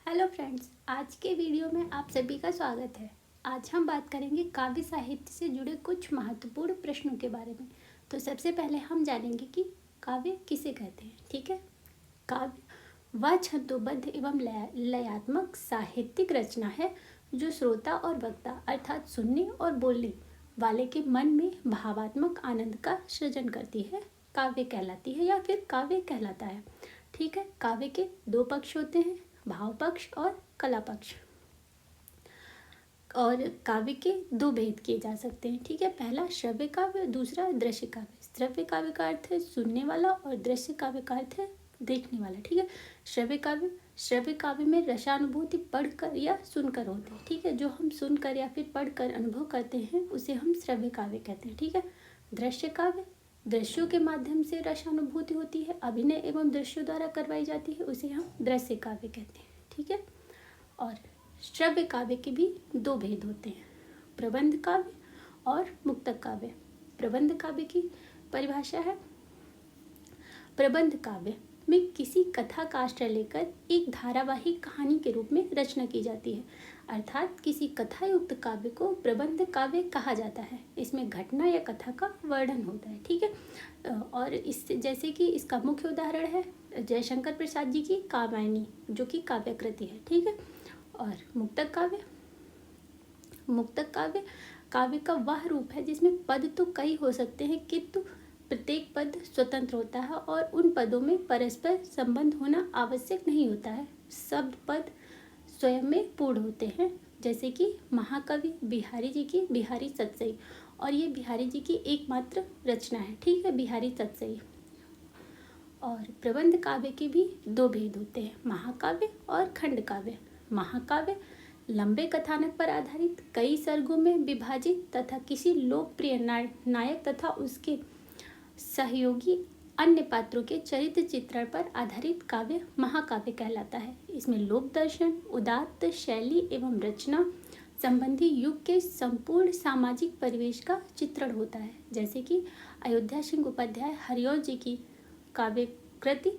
Hello friends, आज के video में आप सभी का स्वागत है। आज हम बात करेंगे काव्य साहित्य से जुड़े कुछ महत्वपूर्ण प्रश्नों के बारे में। तो सबसे पहले हम जानेंगे कि काव्य किसे कहते हैं। ठीक है, काव्य वह छंदोबद्ध एवं लयात्मक साहित्यिक रचना है जो श्रोता और वक्ता अर्थात सुनने और बोलने वाले के मन में भावात्मक आनंद का सृजन करती है। काव्य कहलाती है या फिर काव्य कहलाता है। ठीक है, काव्य के दो पक्ष होते हैं, भाव पक्ष और कला पक्ष। और काव्य के दो भेद किए जा सकते हैं। ठीक है, पहला श्रव्य काव्य, दूसरा दृश्य काव्य। श्रव्य काव्य का अर्थ है सुनने वाला और दृश्य काव्य का अर्थ है देखने वाला। ठीक है, श्रव्य काव्य में रसानुभूति पढ़कर या सुनकर होती है। ठीक है, जो हम सुनकर या फिर पढ़कर अनुभव करते हैं उसे हम श्रव्य काव्य कहते हैं। ठीक है, दृश्य काव्य दृश्यों के माध्यम से रसानुभूति होती है, अभिनय एवं दृश्यों द्वारा करवाई जाती है, उसे हम दृश्य काव्य कहते हैं। ठीक है, और श्रव्य काव्य के भी दो भेद होते हैं, प्रबंध काव्य और मुक्तक काव्य। प्रबंध काव्य की परिभाषा है, प्रबंध काव्य में किसी कथा का आश्रय लेकर एक धारावाहिक कहानी के रूप में रचना की जाती है, अर्थात किसी कथा युक्त काव्य को प्रबंध काव्य कहा जाता है। इसमें घटना या कथा का वर्णन होता है। ठीक है, और इससे जैसे कि इसका मुख्य उदाहरण है जयशंकर प्रसाद जी की कामायनी, जो कि काव्य कृति है। ठीक है, और मुक्तक काव्य काव्य का वह रूप है जिसमें पद तो कई हो सकते हैं किंतु प्रत्येक पद स्वतंत्र होता है और उन पदों में परस्पर संबंध होना आवश्यक नहीं होता है। शब्द पद स्वयं में पूर्ण होते हैं, जैसे कि महाकवि बिहारी जी की बिहारी सतसई, और ये बिहारी जी की एकमात्र रचना है। ठीक है, बिहारी सतसई। और प्रबंध काव्य के भी दो भेद होते हैं, महाकाव्य और खंड काव्य। महाकाव्य लंबे कथानक पर आधारित कई सर्गों में विभाजित तथा किसी लोकप्रिय नायक तथा उसके सहयोगी अन्य पात्रों के चरित्र चित्रण पर आधारित काव्य महाकाव्य कहलाता है। इसमें लोक दर्शन, उदात्त शैली एवं रचना संबंधी युग के संपूर्ण सामाजिक परिवेश का चित्रण होता है, जैसे कि अयोध्या सिंह उपाध्याय हरिऔध जी की काव्य कृति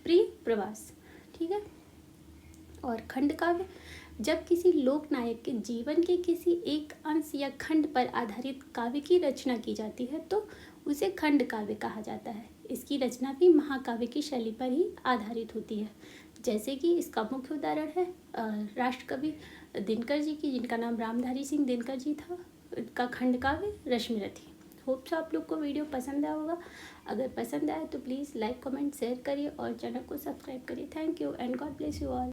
प्रिय प्रवास। ठीक है, और खंड काव्य जब किसी लोक नायक के जीवन के किसी एक अंश या खंड पर आधारित काव्य की रचना की जाती है तो उसे खंड काव्य कहा जाता है। इसकी रचना भी महाकाव्य की शैली पर ही आधारित होती है, जैसे कि इसका मुख्य उदाहरण है राष्ट्रकवि दिनकर जी की, जिनका नाम रामधारी सिंह दिनकर जी था, का खंड काव्य रश्मिरथी। होप सो आप लोग को वीडियो पसंद आया होगा। अगर पसंद आए तो प्लीज़ लाइक कमेंट शेयर करिए और चैनल को सब्सक्राइब करिए। Thank you and God bless you all.